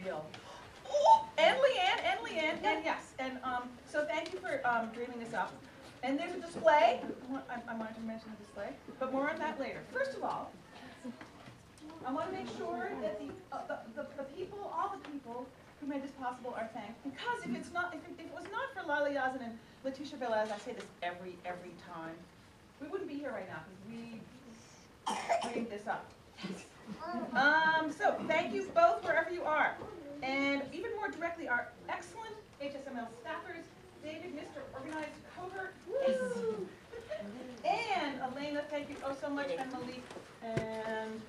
deal. Oh, and Leanne, and yes, and so thank you for dreaming this up. And there's a display. I wanted to mention the display, but more on that later. First of all, I want to make sure that the people, all the people who made this possible are thanked. Because if it was not for Lila Yazin and Letitia Velez, I say this every time, we wouldn't be here right now because we dreamed this up. So thank you both wherever you are. And even more directly, our excellent HSML staffers, David, Mr. Organized Covert, and Elena, thank you oh so much, and Malik, and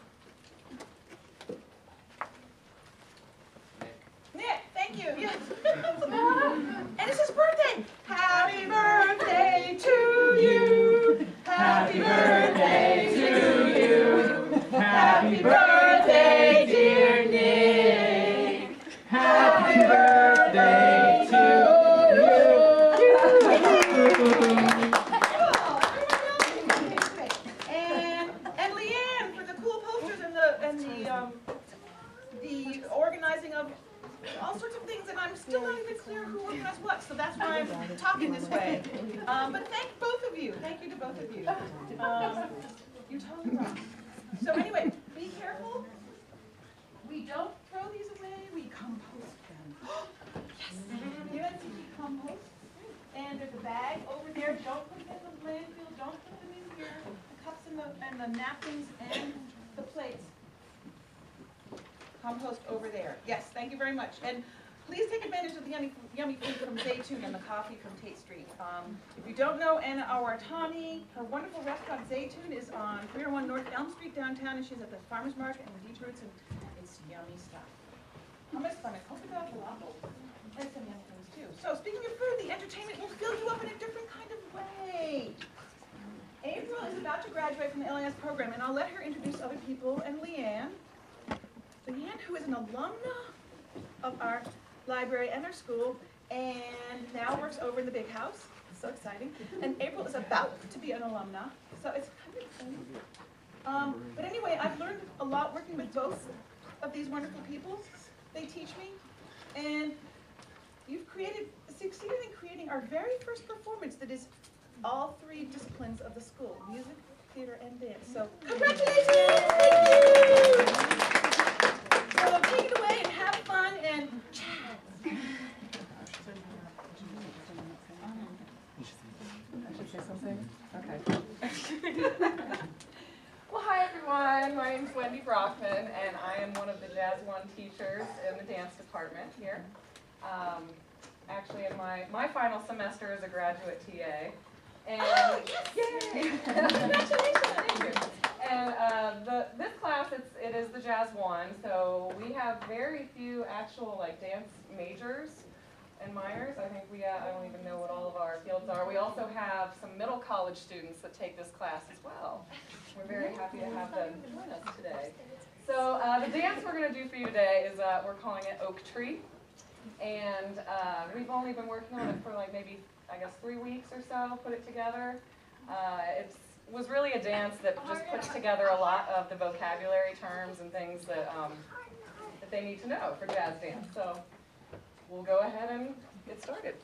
Nick, thank you, yes. And it's his birthday. Happy birthday to you. Happy birthday to you. Happy birthday, dear Nick. Happy birthday to you. And Leanne for the cool posters and the organizing of all sorts of things, and I'm still not even clear who organized what, so that's why I'm talking this way. But thank both of you. Thank you to both of you. You totally rock. So anyway, be careful. We don't throw these away. We compost them. Yes. UNCG compost. And there's a bag over there. Don't put them in the landfill. Don't put them in here. The cups and the napkins and the plates. Compost over there. Yes, thank you very much. And please take advantage of the yummy food from Zaytun and the coffee from Tate Street. If you don't know Anna Awartani, her wonderful restaurant Zaytun is on 301 North Elm Street downtown, and she's at the Farmers Market and Beach Roots, and it's yummy stuff. Hummus from a coconut falafel. And some yummy things too. So speaking of food, the entertainment will fill you up in a different kind of way. April is about to graduate from the LAS program, and I'll let her introduce other people, and Leanne, who is an alumna of our library and our school, and now works over in the big house. So exciting. And April is about to be an alumna, so it's kind of exciting. But anyway, I've learned a lot working with both of these wonderful people. They teach me, and you've succeeded in creating our very first performance that is all three disciplines of the school: music, theater, and dance. So congratulations! Thank you! So take it away and have fun and chat. I should say something? Okay. Well, hi everyone. My name is Wendy Brockman, and I am one of the Jazz 1 teachers in the dance department here. Actually, in my final semester as a graduate TA. And oh, yes! Yay! Congratulations! Thank you. And this class, it is the Jazz 1, so we have very few actual dance majors and minors. I think I don't even know what all of our fields are. We also have some middle college students that take this class as well. We're very happy to have them join us today. So the dance we're going to do for you today is, we're calling it Oak Tree. And we've only been working on it for maybe, I guess, 3 weeks or so, put it together. It was really a dance that just puts together a lot of the vocabulary terms and things that they need to know for jazz dance. So we'll go ahead and get started.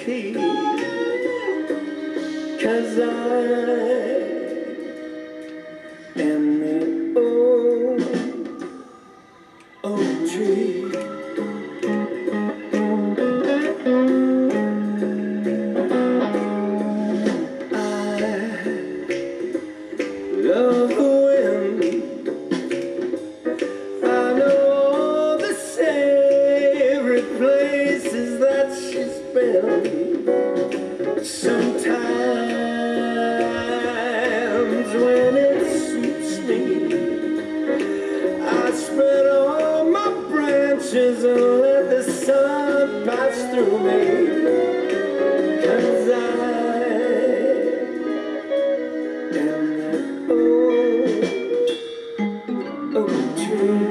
tea, 'cause I am the old tree. Love the wind. I know all the sacred places that she's been. Sometimes when it suits me, I spread all my branches and let the sun pass through me. 'Cause I am that old tree.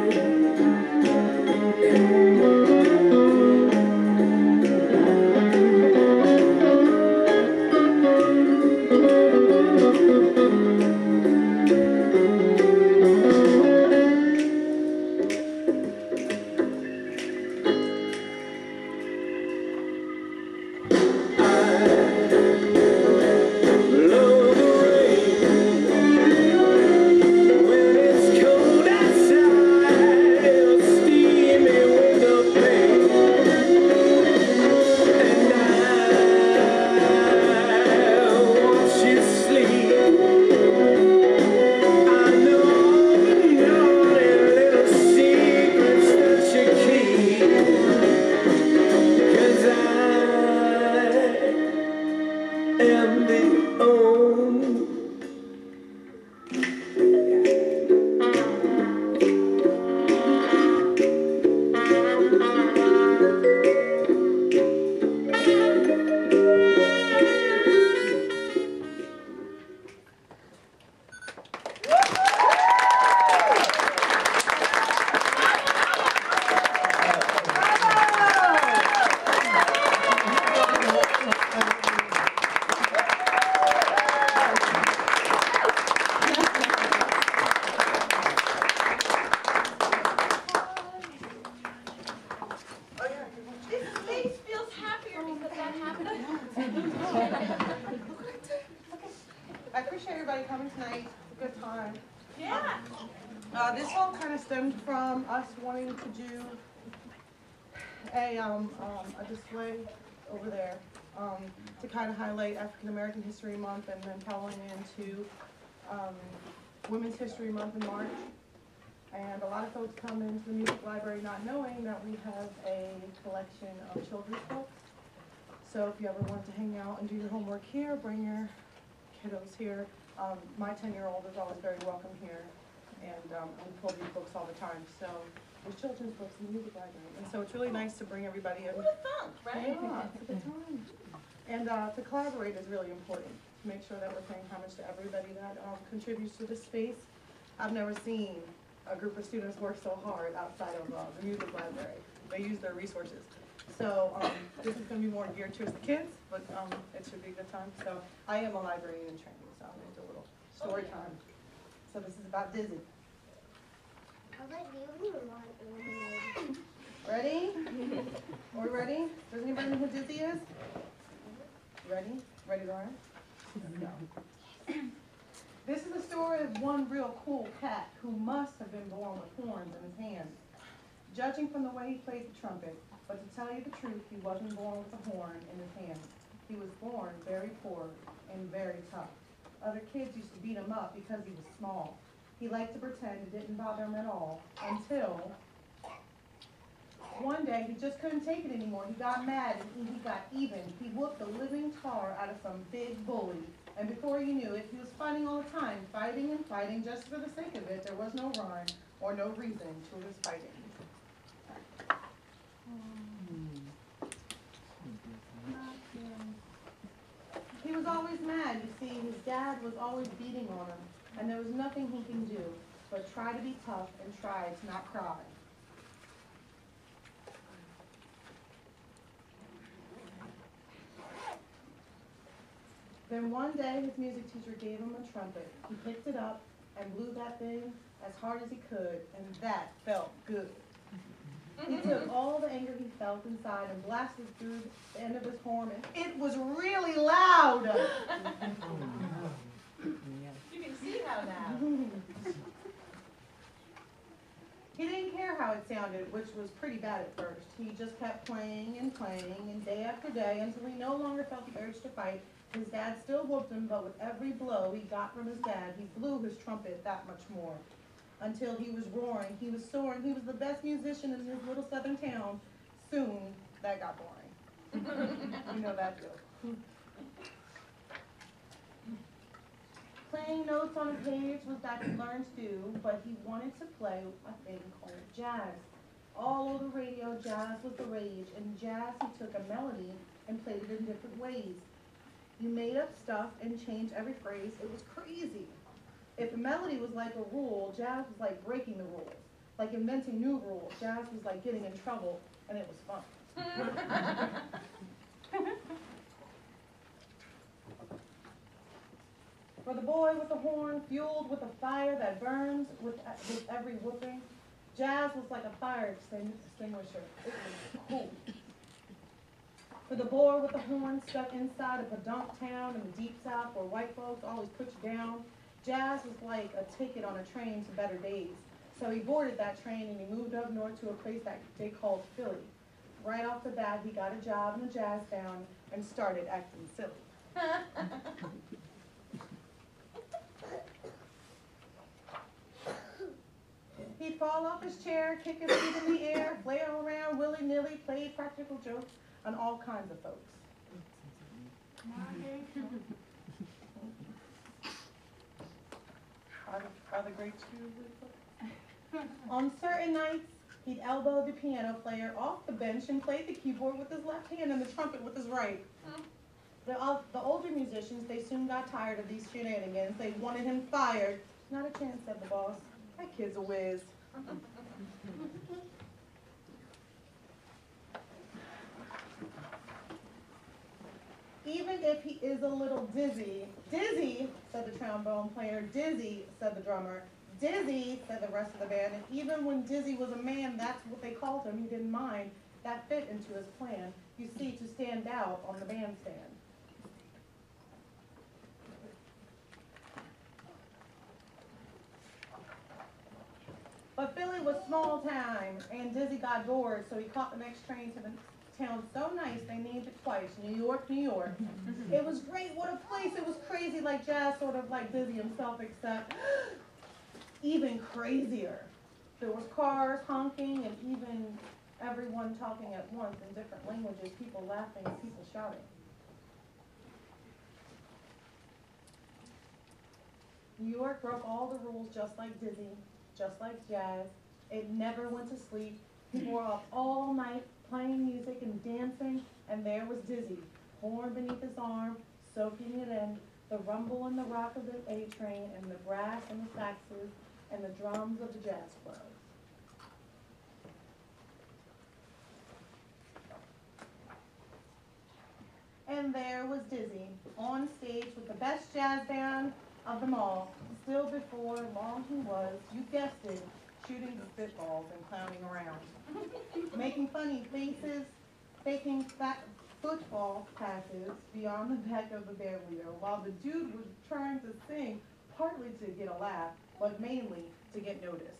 I appreciate everybody coming tonight. It's a good time. Yeah. This all kind of stemmed from us wanting to do a display over there to kind of highlight African American History Month, and then following into Women's History Month in March. And a lot of folks come into the music library not knowing that we have a collection of children's books. So if you ever want to hang out and do your homework here, bring your kiddos here. My 10-year-old is always very welcome here, and we pull these books all the time. So there's children's books in the music library, and so it's really nice to bring everybody in. What a fun, right? Yeah, it's a good time. And to collaborate is really important. To make sure that we're paying homage to everybody that contributes to this space. I've never seen a group of students work so hard outside of the music library. They use their resources. So this is going to be more geared towards the kids, but it should be a good time. So I am a librarian in training, so I'm going to do a little story time. So this is about Dizzy. Ready? Are we ready? Does anybody know who Dizzy is? Ready? Ready, Lauren? Let's go. This is the story of one real cool cat who must have been born with horns in his hands. Judging from the way he played the trumpet, but to tell you the truth, he wasn't born with a horn in his hand. He was born very poor and very tough. Other kids used to beat him up because he was small. He liked to pretend it didn't bother him at all until one day he just couldn't take it anymore. He got mad and he got even. He whooped the living tar out of some big bully. And before you knew it, he was fighting all the time, fighting and fighting just for the sake of it. There was no rhyme or no reason to his fighting. He was always mad. You see, his dad was always beating on him, and there was nothing he can do but try to be tough and try to not cry. Then one day, his music teacher gave him a trumpet. He picked it up and blew that thing as hard as he could, and that felt good. He took all the anger he felt inside and blasted through the end of his horn, and it was really loud. You can see how now. He didn't care how it sounded, which was pretty bad at first. He just kept playing, and day after day, until he no longer felt the urge to fight. His dad still whooped him, but with every blow he got from his dad, he blew his trumpet that much more. Until he was roaring, he was soaring, he was the best musician in his little southern town. Soon, that got boring. You know that joke. Playing notes on a page was that he learned to do, but he wanted to play a thing called jazz. All over the radio, jazz was the rage. In jazz, he took a melody and played it in different ways. You made up stuff and changed every phrase. It was crazy. If a melody was like a rule, jazz was like breaking the rules. Like inventing new rules. Jazz was like getting in trouble, and it was fun. For the boy with the horn, fueled with a fire that burns with every whooping, jazz was like a fire extinguisher. It was cool. For the boy with the horn stuck inside a pedunk town in the deep south where white folks always put you down, jazz was like a ticket on a train to better days. So he boarded that train and he moved up north to a place that they called Philly. Right off the bat, he got a job in a jazz band and started acting silly. He'd fall off his chair, kick his feet in the air, flail around willy-nilly, play practical jokes on all kinds of folks. Are the great two? On certain nights, he'd elbow the piano player off the bench and play the keyboard with his left hand and the trumpet with his right. The older musicians, they soon got tired of these shenanigans. They wanted him fired. Not a chance, said the boss. That kid's a whiz. Even if he is a little dizzy, dizzy, said the trombone player, dizzy, said the drummer, dizzy, said the rest of the band, and even when Dizzy was a man, that's what they called him, he didn't mind. That fit into his plan, you see, to stand out on the bandstand. But Philly was small time, and Dizzy got bored, so he caught the next train to the town so nice they named it twice, New York, New York. It was great, what a place, it was crazy like jazz, sort of like Dizzy himself, except even crazier. There was cars honking and even everyone talking at once in different languages, people laughing, people shouting. New York broke all the rules just like Dizzy, just like jazz. It never went to sleep. People were up all night playing music and dancing, and there was Dizzy, horn beneath his arm, soaking it in, the rumble and the rock of the A train, and the brass and the saxes, and the drums of the jazz club. And there was Dizzy, on stage with the best jazz band of them all. Still before long he was, you guessed it, shooting spitballs and clowning around. Making funny faces, faking fat football passes beyond the back of the band leader, while the dude was trying to sing, partly to get a laugh, but mainly to get noticed.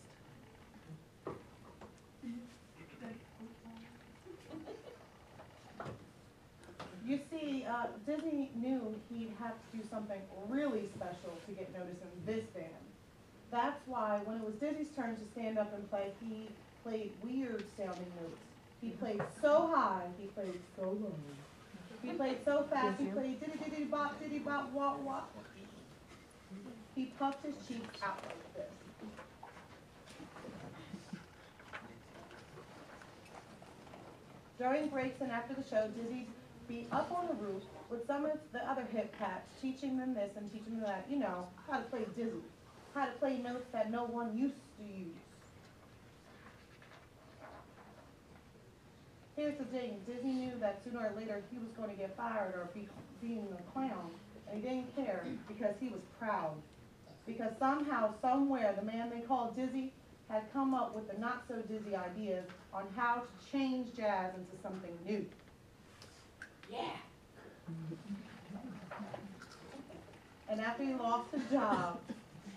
You see, Disney knew he'd have to do something really special to get noticed in this band. That's why when it was Dizzy's turn to stand up and play, he played weird sounding notes. He played so high, he played so low. He played so fast, he played diddy bop, wop wop. He puffed his cheeks out like this. During breaks and after the show, Dizzy'd be up on the roof with some of the other hip cats, teaching them this and teaching them that, you know, how to play Dizzy, how to play notes that no one used to use. Here's the thing, Dizzy knew that sooner or later he was going to get fired or be being a clown, and he didn't care because he was proud. Because somehow, somewhere, the man they called Dizzy had come up with the not-so-dizzy ideas on how to change jazz into something new. Yeah. And after he lost his job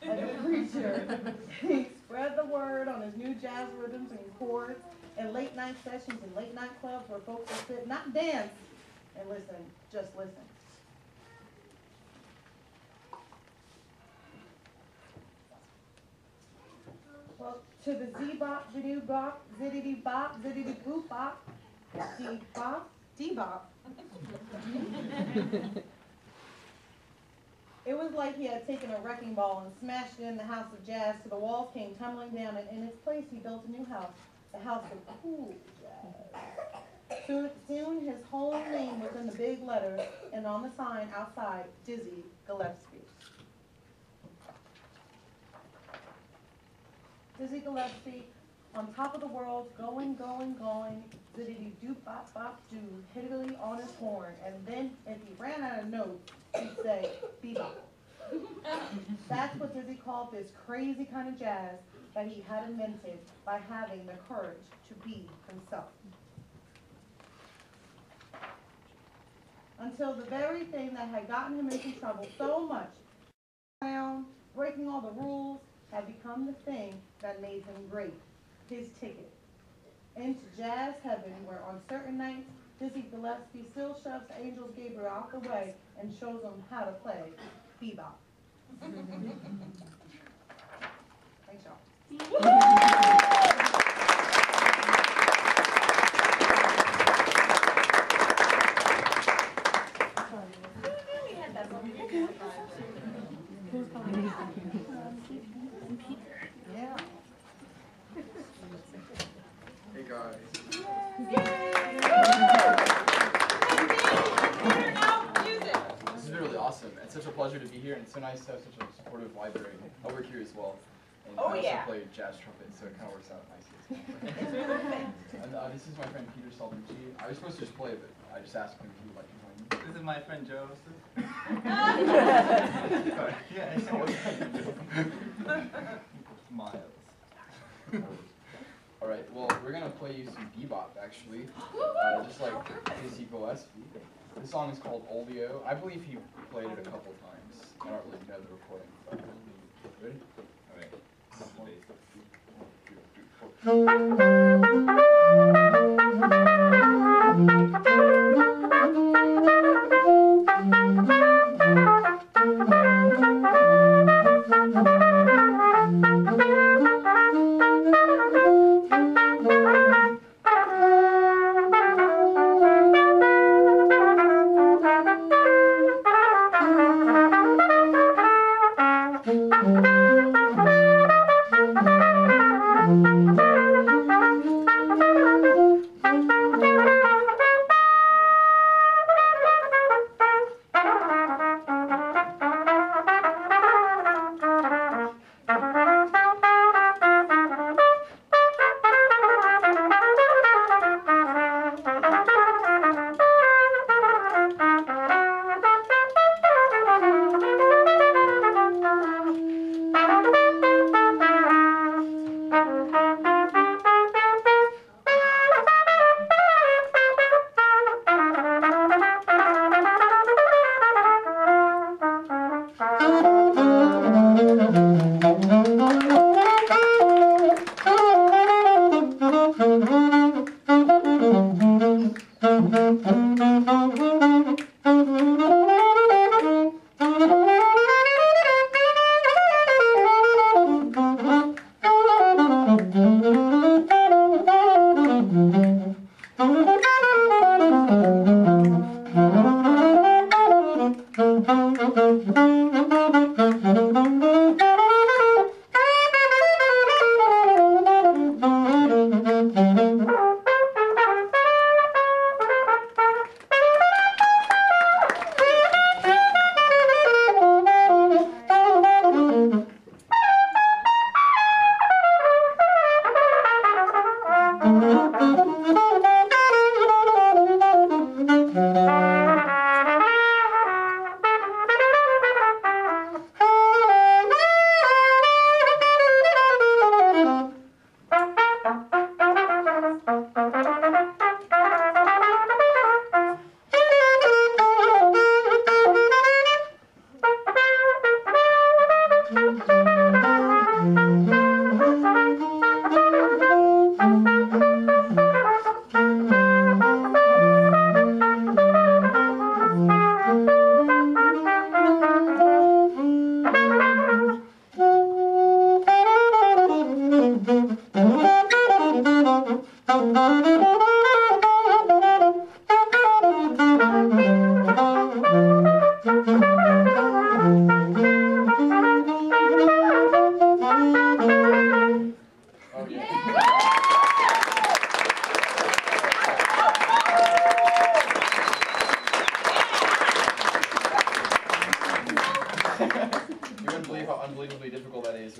as a preacher, he spread the word on his new jazz rhythms and chords and late-night sessions and late-night clubs where folks would sit, not dance, and listen, just listen. Well, to the Z-bop, ziddity-bop, ziddity-bop, ziddity-boop-bop, D-bop, D-bop. It was like he had taken a wrecking ball and smashed it in the house of jazz till the walls came tumbling down, and in its place he built a new house, the house of cool jazz. Soon his whole name was in the big letters and on the sign outside, Dizzy Gillespie. Dizzy Gillespie, on top of the world, going, going, going, ziddity-doop-bop-bop-doo, hiddly on his horn, and then if he ran out of notes, he'd say, bebop. That's what Dizzy called this crazy kind of jazz that he had invented by having the courage to be himself. Until the very thing that had gotten him into trouble so much, breaking all the rules, had become the thing that made him great, his ticket into jazz heaven, where on certain nights, Dizzy Gillespie still shoves Angels Gabriel out the way and shows him how to play bebop. Thanks, y'all. Yeah. Hey guys. This is really awesome. It's such a pleasure to be here, and it's so nice to have such a supportive library over here as well. And I also play jazz trumpet, so it kind of works out nicely. And this is my friend Peter Salvucci. I was supposed to just play, but I just asked him if he would like to join me. This is my friend Joseph. Yeah, Miles. All right, well, we're going to play you some bebop, actually, just like Dizzy Gillespie. This song is called Olio. I believe he played it a couple times. I don't really know the recording. But ready? All right.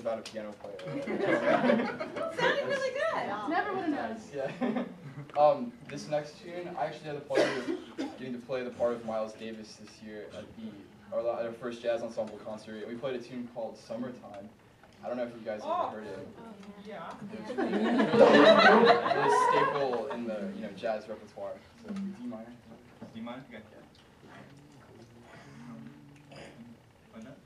about a piano player. Sounded really good. Never would have known. Yeah. This next tune, I actually had the pleasure of getting to play the part of Miles Davis this year at our first jazz ensemble concert, and we played a tune called "Summertime." I don't know if you guys have ever heard it. Yeah. It was a staple in the jazz repertoire. So D minor. D minor. Okay. One note?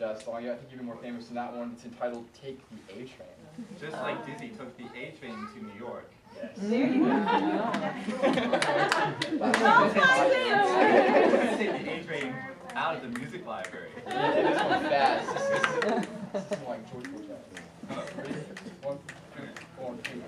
jazz song. Yeah, I think even more famous than that one. It's entitled "Take the A Train." Just like Dizzy took the A train to New York. Yes. There you go. Take the A train out of the music library. Yeah, this one's fast. This is like George jazz. Ready? 1, 2, 2.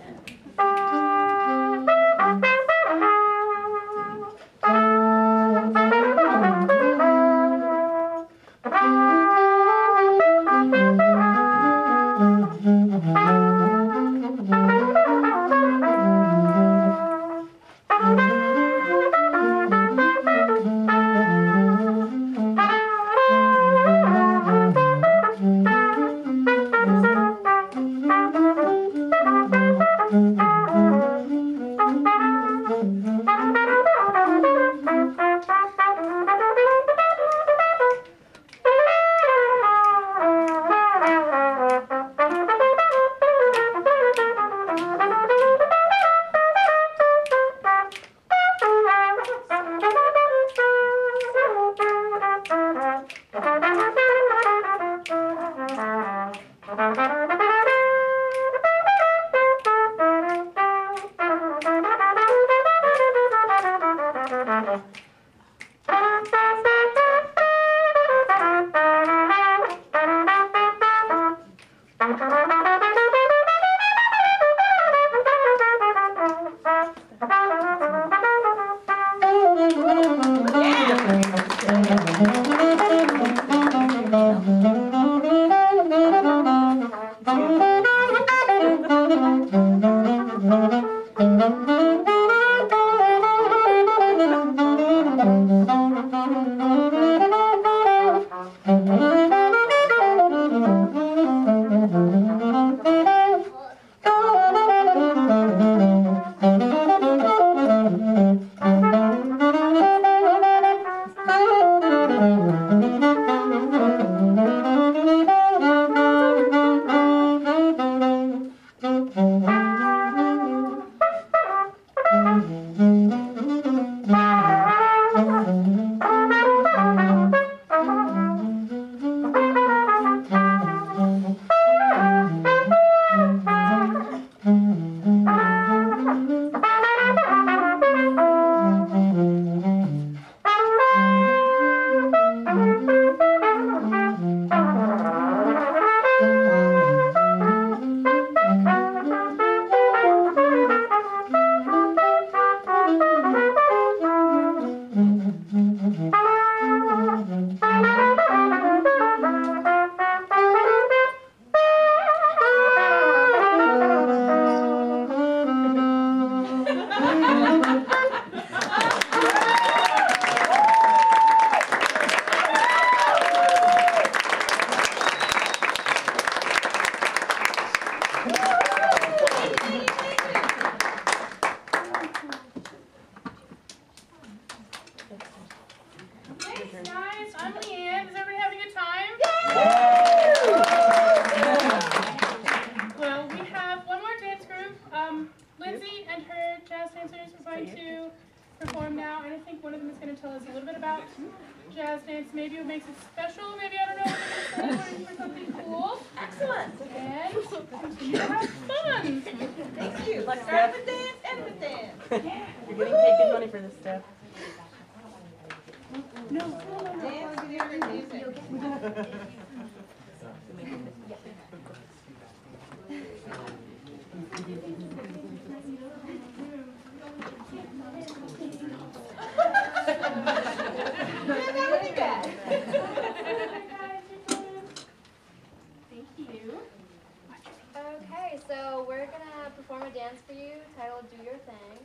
Okay, so we're gonna perform a dance for you titled "Do Your Thing."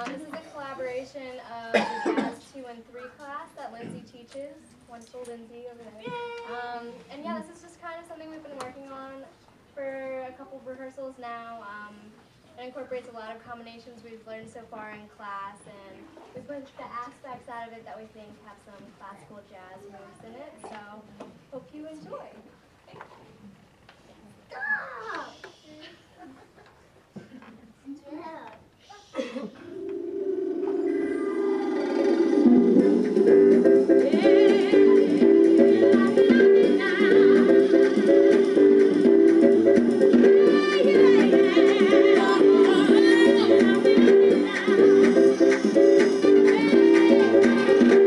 This is a collaboration of the Jazz 2 and 3 class that Lindsay teaches. Wonderful Lindsay over there. And yeah, this is just kind of something we've been working on for a couple of rehearsals now. It incorporates a lot of combinations we've learned so far in class, and we've put the aspects out of it that we think have some classical jazz moves in it. So hope you enjoy.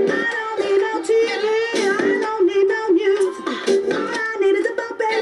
I don't need no TV, I don't need no news. All I need is a boat, baby.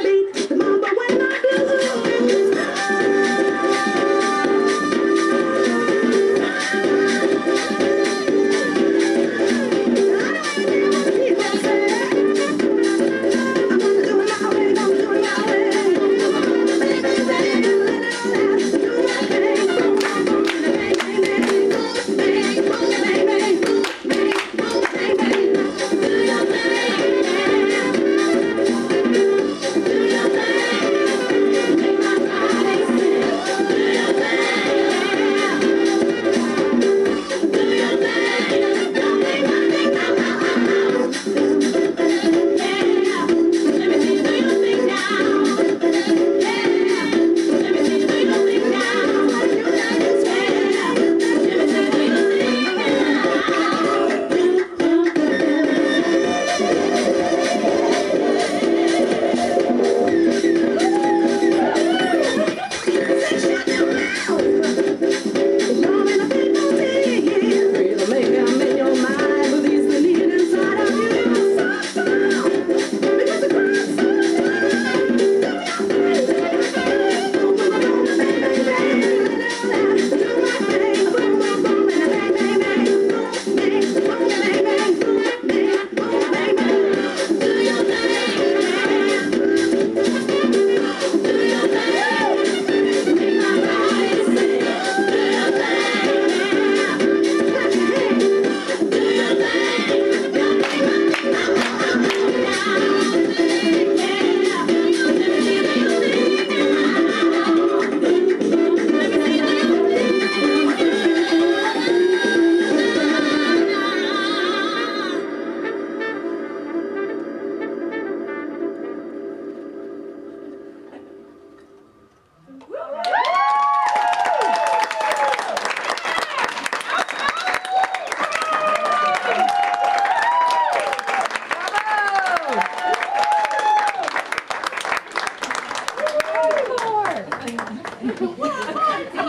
What?